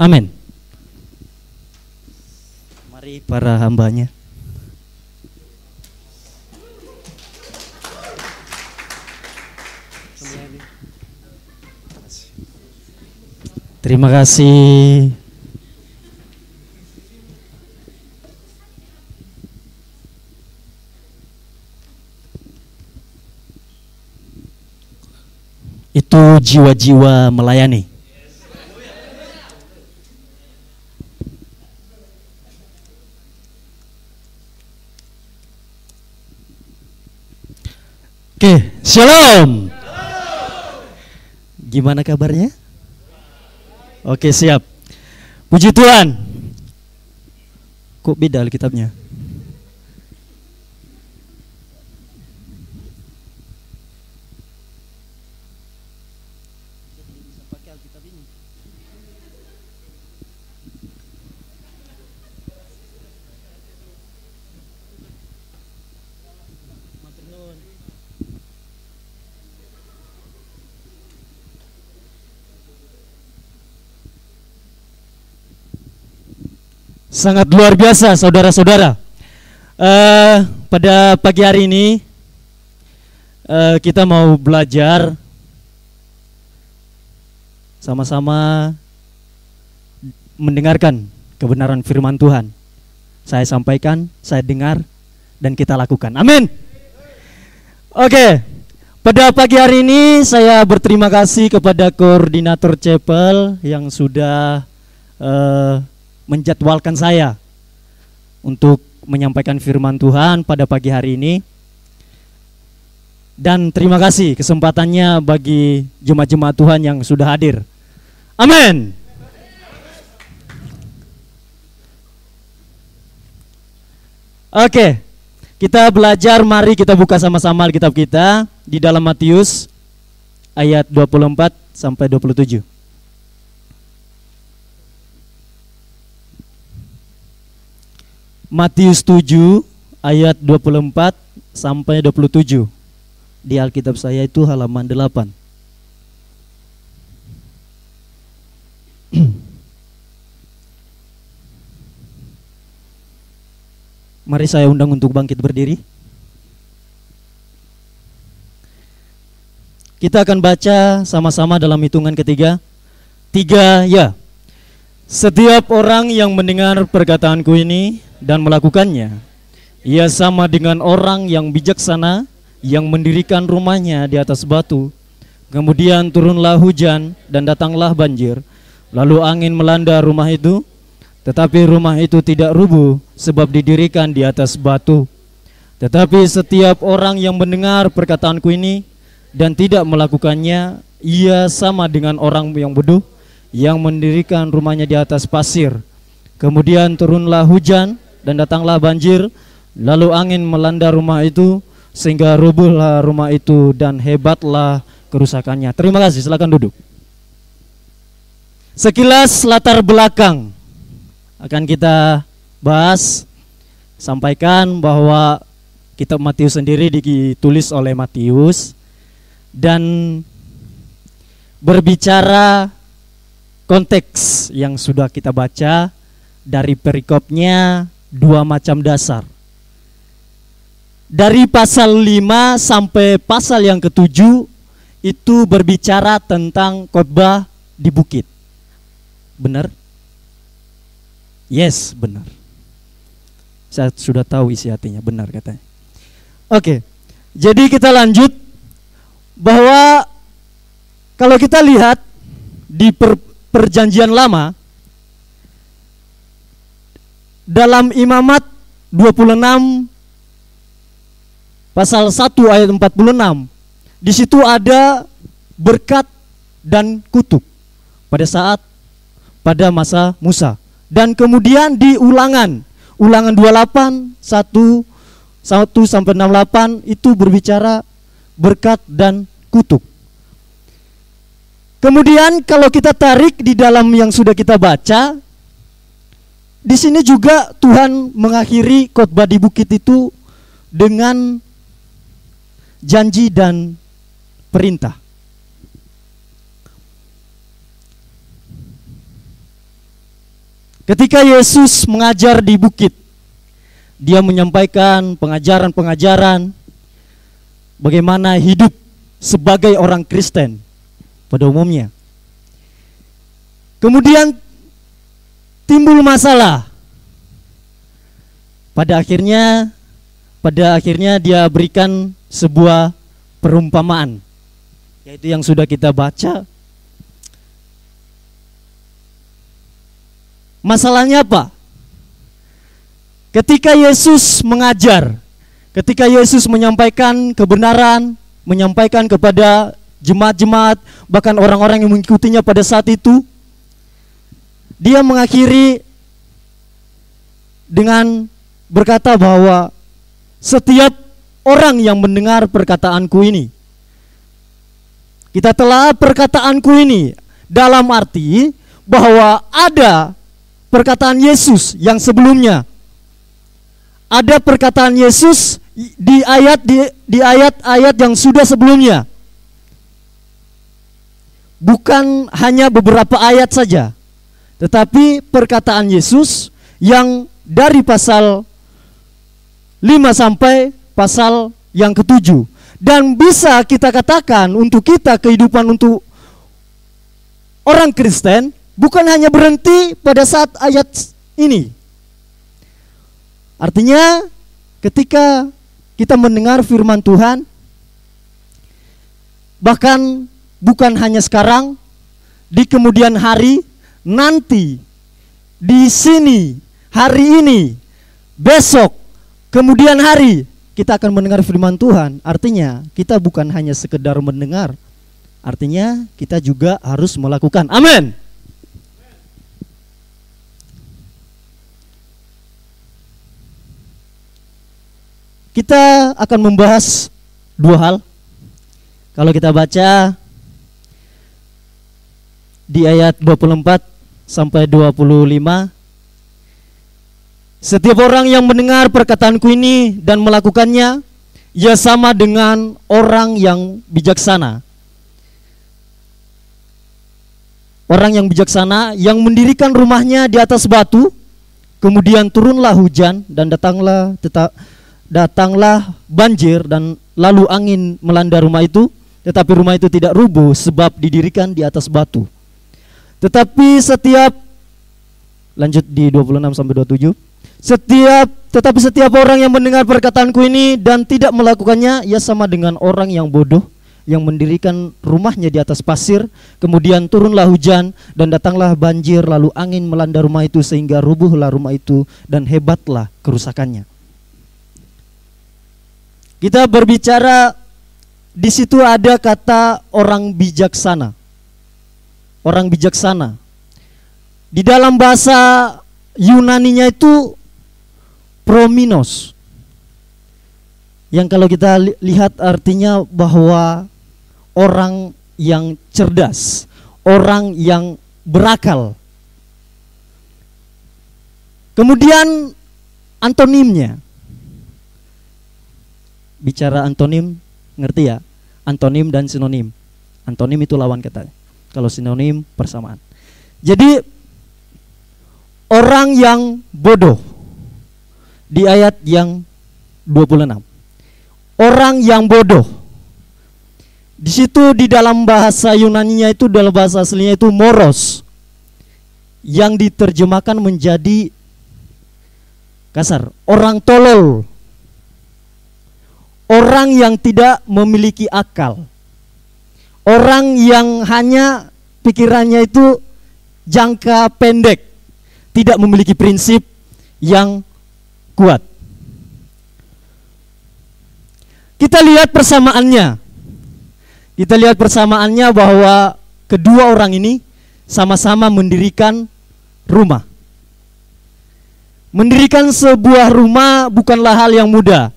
Amin. Mari para hambanya. Terima kasih. Itu jiwa-jiwa melayani. Oke, shalom. Gimana kabarnya? Oke, siap. Puji Tuhan. Kok beda Alkitabnya? Sangat luar biasa saudara-saudara. Pada pagi hari ini kita mau belajar sama-sama mendengarkan kebenaran firman Tuhan. Saya sampaikan, saya dengar, dan kita lakukan. Amin. Oke, pada pagi hari ini saya berterima kasih kepada koordinator chapel yang sudah menjadwalkan saya untuk menyampaikan firman Tuhan pada pagi hari ini. Dan terima kasih kesempatannya bagi jemaat-jemaat Tuhan yang sudah hadir. Amin. Oke, kita belajar, mari kita buka sama-sama Alkitab kita di dalam Matius ayat 24 sampai 27. Matius 7 ayat 24 sampai 27. Di Alkitab saya itu halaman 8. Mari saya undang untuk bangkit berdiri. Kita akan baca sama-sama dalam hitungan ketiga. 3 ya. Setiap orang yang mendengar perkataanku ini dan melakukannya, ia sama dengan orang yang bijaksana yang mendirikan rumahnya di atas batu. Kemudian turunlah hujan dan datanglah banjir, lalu angin melanda rumah itu, tetapi rumah itu tidak rubuh sebab didirikan di atas batu. Tetapi setiap orang yang mendengar perkataanku ini dan tidak melakukannya, ia sama dengan orang yang bodoh yang mendirikan rumahnya di atas pasir. Kemudian turunlah hujan dan datanglah banjir, lalu angin melanda rumah itu, sehingga rubuhlah rumah itu dan hebatlah kerusakannya. Terima kasih, silakan duduk. Sekilas latar belakang akan kita bahas. Sampaikan bahwa kitab Matius sendiri ditulis oleh Matius dan berbicara konteks yang sudah kita baca dari perikopnya 2 macam dasar. Dari pasal 5 sampai pasal yang ke-7 itu berbicara tentang khotbah di bukit. Benar? Yes, benar. Saya sudah tahu isi hatinya, benar katanya. Oke, jadi kita lanjut bahwa kalau kita lihat di Perjanjian Lama, dalam Imamat 26 pasal 1 ayat 46, di situ ada berkat dan kutuk pada masa Musa. Dan kemudian di Ulangan 28 1 sampai 68 itu berbicara berkat dan kutuk. Kemudian kalau kita tarik di dalam yang sudah kita baca, di sini juga Tuhan mengakhiri khotbah di bukit itu dengan janji dan perintah. Ketika Yesus mengajar di bukit, dia menyampaikan pengajaran-pengajaran bagaimana hidup sebagai orang Kristen pada umumnya. Kemudian timbul masalah. Pada akhirnya dia berikan sebuah perumpamaan, yaitu yang sudah kita baca. Masalahnya apa? Ketika Yesus mengajar, ketika Yesus menyampaikan kebenaran, menyampaikan kepada jemaat-jemaat, bahkan orang-orang yang mengikutinya pada saat itu, dia mengakhiri dengan berkata bahwa setiap orang yang mendengar perkataanku ini, kita telah perkataanku ini dalam arti bahwa ada perkataan Yesus yang sebelumnya. Ada perkataan Yesus di ayat-ayat yang sudah sebelumnya. Bukan hanya beberapa ayat saja, tetapi perkataan Yesus yang dari pasal 5 sampai pasal yang ke-7. Dan bisa kita katakan untuk kita, kehidupan untuk orang Kristen bukan hanya berhenti pada saat ayat ini. Artinya ketika kita mendengar firman Tuhan, bahkan bukan hanya sekarang, di kemudian hari, nanti, di sini, hari ini, besok, kemudian hari, kita akan mendengar firman Tuhan. Artinya kita bukan hanya sekedar mendengar, artinya kita juga harus melakukan. Amin. Kita akan membahas dua hal. Kalau kita baca di ayat 24 sampai 25, setiap orang yang mendengar perkataanku ini dan melakukannya, ia sama dengan orang yang bijaksana. Orang yang bijaksana yang mendirikan rumahnya di atas batu, kemudian turunlah hujan dan datanglah banjir dan lalu angin melanda rumah itu, tetapi rumah itu tidak rubuh sebab didirikan di atas batu. Tetapi setiap, lanjut di 26 sampai 27, tetapi setiap orang yang mendengar perkataanku ini dan tidak melakukannya, ia sama dengan orang yang bodoh yang mendirikan rumahnya di atas pasir, kemudian turunlah hujan dan datanglah banjir lalu angin melanda rumah itu sehingga rubuhlah rumah itu dan hebatlah kerusakannya. Kita berbicara di situ ada kata orang bijaksana. Orang bijaksana. Di dalam bahasa Yunaninya itu prominos. Yang kalau kita lihat artinya bahwa orang yang cerdas, orang yang berakal. Kemudian antonimnya. Bicara antonim, ngerti ya? Antonim dan sinonim. Antonim itu lawan kata. Kalau sinonim persamaan. Jadi orang yang bodoh di ayat yang 26. Orang yang bodoh. Di situ di dalam bahasa Yunaninya itu, dalam bahasa aslinya itu moros, yang diterjemahkan menjadi kasar, orang tolol. Orang yang tidak memiliki akal. Orang yang hanya pikirannya itu jangka pendek, tidak memiliki prinsip yang kuat. Kita lihat persamaannya. Kita lihat persamaannya bahwa kedua orang ini sama-sama mendirikan rumah. Mendirikan sebuah rumah bukanlah hal yang mudah.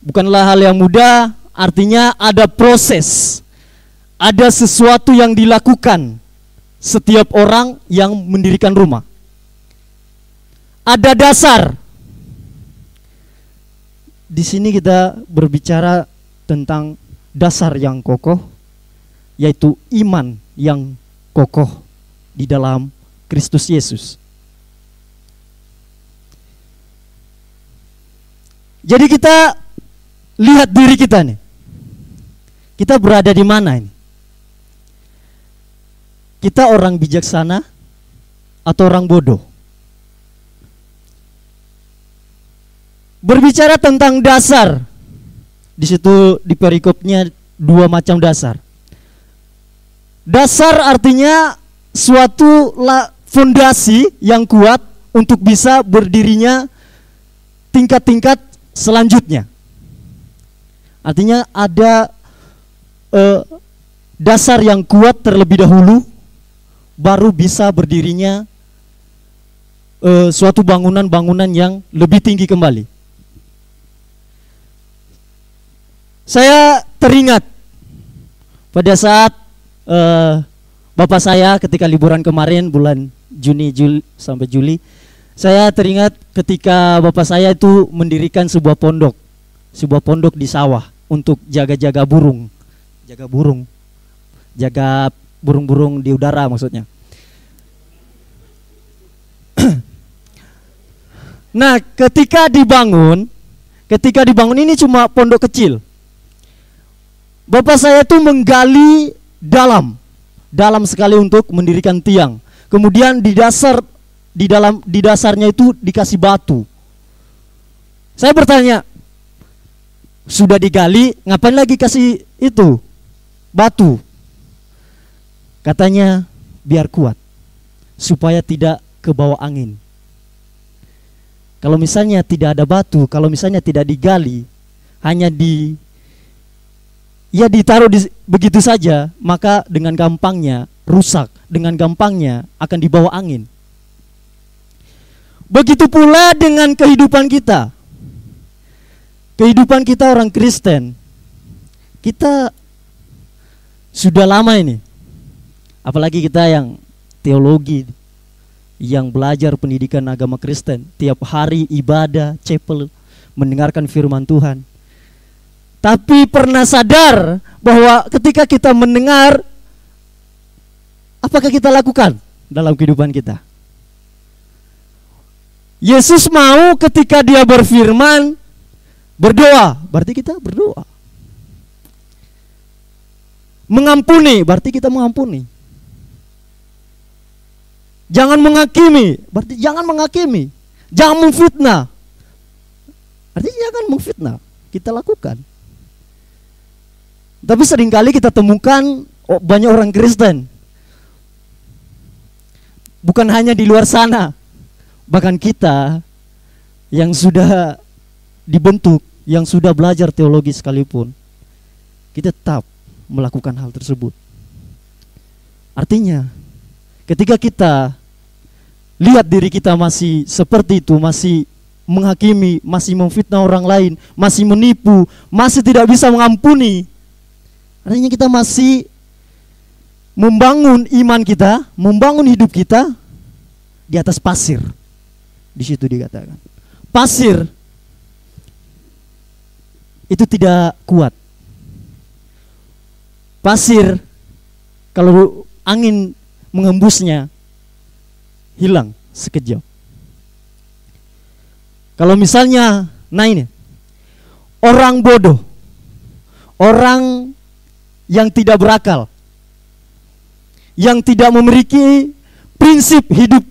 Bukanlah hal yang mudah, artinya ada proses, ada sesuatu yang dilakukan setiap orang yang mendirikan rumah. ada dasar. Di sini kita berbicara tentang dasar yang kokoh, yaitu iman yang kokoh di dalam Kristus Yesus. Jadi kita lihat diri kita nih. Kita berada di mana ini? Kita orang bijaksana atau orang bodoh? Berbicara tentang dasar, di situ di perikopnya 2 macam dasar. Dasar artinya suatu fondasi yang kuat untuk bisa berdirinya tingkat-tingkat selanjutnya. Artinya ada dasar yang kuat terlebih dahulu, baru bisa berdirinya suatu bangunan-bangunan yang lebih tinggi kembali. Saya teringat pada saat bapak saya ketika liburan kemarin bulan Juni sampai Juli, saya teringat ketika bapak saya itu mendirikan sebuah pondok di sawah untuk jaga burung, jaga burung-burung di udara maksudnya. Nah, ketika dibangun ini cuma pondok kecil. Bapak saya itu menggali dalam sekali untuk mendirikan tiang. Kemudian di dasarnya itu dikasih batu. Saya bertanya, sudah digali, ngapain lagi kasih itu batu? Katanya biar kuat, supaya tidak ke bawah angin. Kalau misalnya tidak ada batu, kalau misalnya tidak digali, hanya ditaruh begitu saja, maka dengan gampangnya rusak, dengan gampangnya akan dibawa angin. Begitu pula dengan kehidupan kita. Kehidupan kita orang Kristen, kita sudah lama ini, apalagi kita yang teologi, yang belajar pendidikan agama Kristen, tiap hari ibadah, chapel, mendengarkan firman Tuhan. Tapi pernah sadar bahwa ketika kita mendengar, apakah kita lakukan dalam kehidupan kita? Yesus mau ketika dia berfirman, berdoa, berarti kita berdoa. Mengampuni, berarti kita mengampuni. Jangan menghakimi, berarti jangan menghakimi. Jangan memfitnah, artinya jangan memfitnah, kita lakukan. Tapi seringkali kita temukan banyak orang Kristen, bukan hanya di luar sana, bahkan kita yang sudah dibentuk, yang sudah belajar teologi sekalipun, kita tetap melakukan hal tersebut. Artinya, ketika kita lihat diri kita masih seperti itu, masih menghakimi, masih memfitnah orang lain, masih menipu, masih tidak bisa mengampuni, artinya kita masih membangun iman kita, membangun hidup kita di atas pasir. Di situ dikatakan, pasir itu tidak kuat. Pasir kalau angin mengembusnya hilang sekejap. Kalau misalnya, nah ini orang bodoh, orang yang tidak berakal, yang tidak memiliki prinsip hidup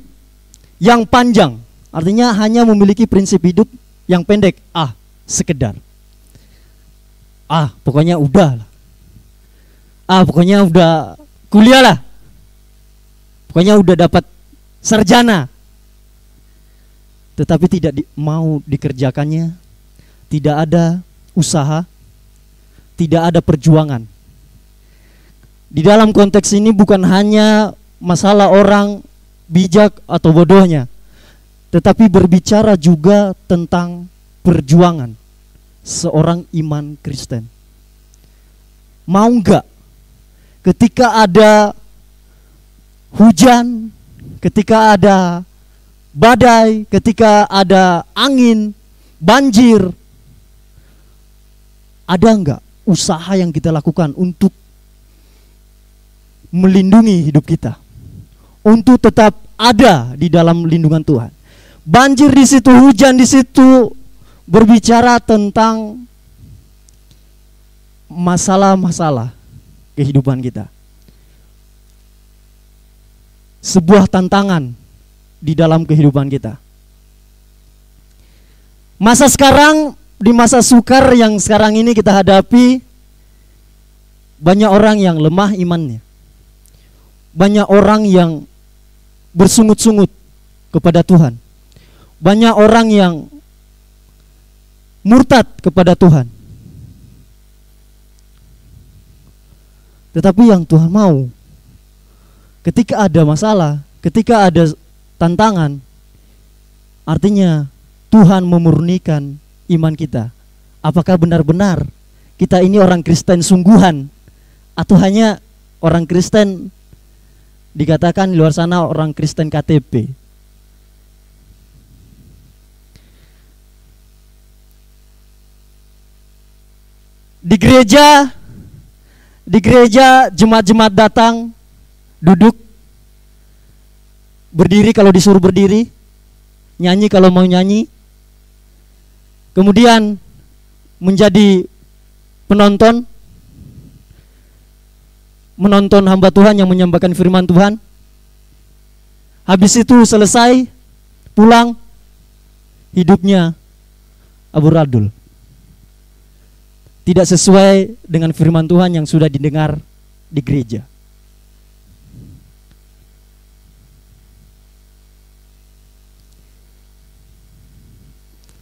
yang panjang, artinya hanya memiliki prinsip hidup yang pendek, sekedar, pokoknya udah lah, pokoknya udah kuliah lah, pokoknya udah dapat sarjana, tetapi tidak mau dikerjakannya, tidak ada usaha, tidak ada perjuangan. Di dalam konteks ini bukan hanya masalah orang bijak atau bodohnya, tetapi berbicara juga tentang perjuangan seorang iman Kristen. Mau enggak ketika ada hujan, ketika ada badai, ketika ada angin, banjir, ada enggak usaha yang kita lakukan untuk melindungi hidup kita, untuk tetap ada di dalam lindungan Tuhan? Banjir di situ, hujan di situ, berbicara tentang masalah-masalah kehidupan kita. Sebuah tantangan di dalam kehidupan kita. Masa sekarang, di masa sukar yang sekarang ini kita hadapi, banyak orang yang lemah imannya. Banyak orang yang bersungut-sungut kepada Tuhan. Banyak orang yang murtad kepada Tuhan. Tetapi yang Tuhan mau, ketika ada masalah, ketika ada tantangan, artinya Tuhan memurnikan iman kita. Apakah benar-benar kita ini orang Kristen sungguhan, atau hanya orang Kristen dikatakan di luar sana orang Kristen KTP? Di gereja jemaat-jemaat datang, duduk, berdiri kalau disuruh berdiri, nyanyi kalau mau nyanyi, kemudian menjadi penonton hamba Tuhan yang menyampaikan firman Tuhan. Habis itu selesai, pulang, hidupnya amburadul. Tidak sesuai dengan firman Tuhan yang sudah didengar di gereja.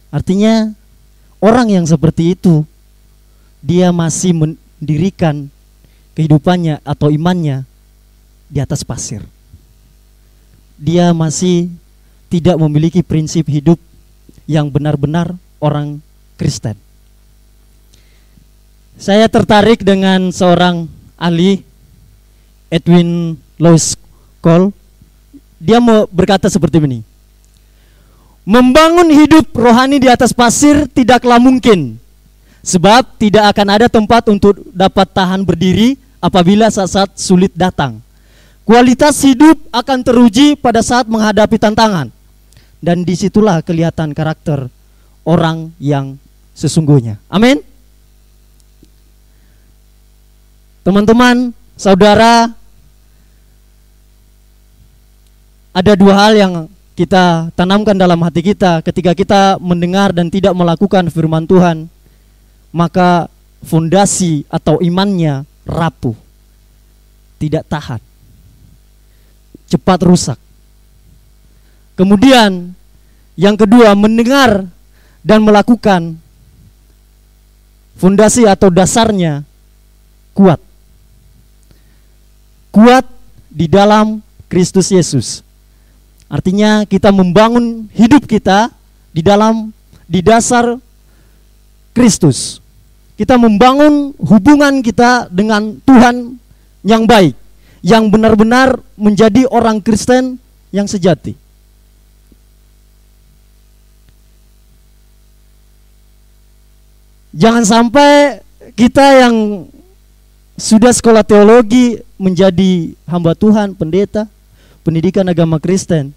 Artinya orang yang seperti itu, dia masih mendirikan kehidupannya atau imannya di atas pasir. Dia masih tidak memiliki prinsip hidup yang benar-benar orang Kristen. Saya tertarik dengan seorang ahli, Edwin Louis Cole. Dia mau berkata seperti ini: membangun hidup rohani di atas pasir tidaklah mungkin, sebab tidak akan ada tempat untuk dapat tahan berdiri apabila saat-saat sulit datang. Kualitas hidup akan teruji pada saat menghadapi tantangan, dan disitulah kelihatan karakter orang yang sesungguhnya. Amin. Teman-teman, saudara, ada dua hal yang kita tanamkan dalam hati kita ketika kita mendengar dan tidak melakukan firman Tuhan, maka fondasi atau imannya rapuh, tidak tahan, cepat rusak. Kemudian yang kedua, mendengar dan melakukan, fondasi atau dasarnya kuat di dalam Kristus Yesus. Artinya kita membangun hidup kita di dasar Kristus. Kita membangun hubungan kita dengan Tuhan yang baik, yang benar-benar menjadi orang Kristen yang sejati. Jangan sampai kita yang sudah sekolah teologi menjadi hamba Tuhan, pendeta, pendidikan agama Kristen,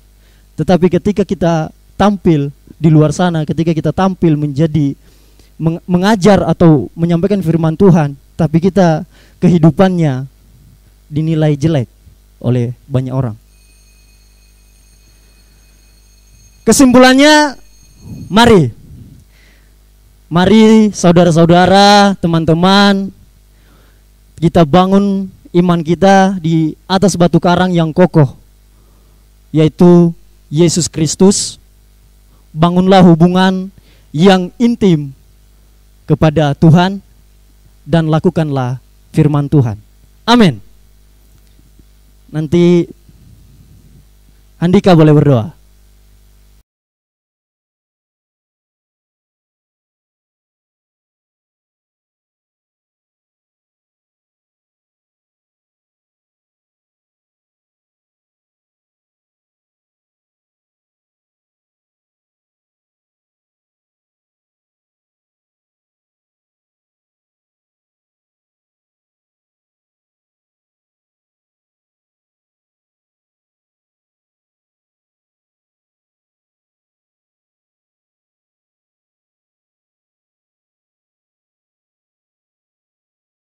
tetapi ketika kita tampil di luar sana, ketika kita tampil menjadi mengajar atau menyampaikan firman Tuhan, tapi kita kehidupannya dinilai jelek oleh banyak orang. Kesimpulannya, mari saudara-saudara, teman-teman, kita bangun iman kita di atas batu karang yang kokoh, yaitu Yesus Kristus. Bangunlah hubungan yang intim kepada Tuhan dan lakukanlah firman Tuhan. Amin. Nanti Andika boleh berdoa.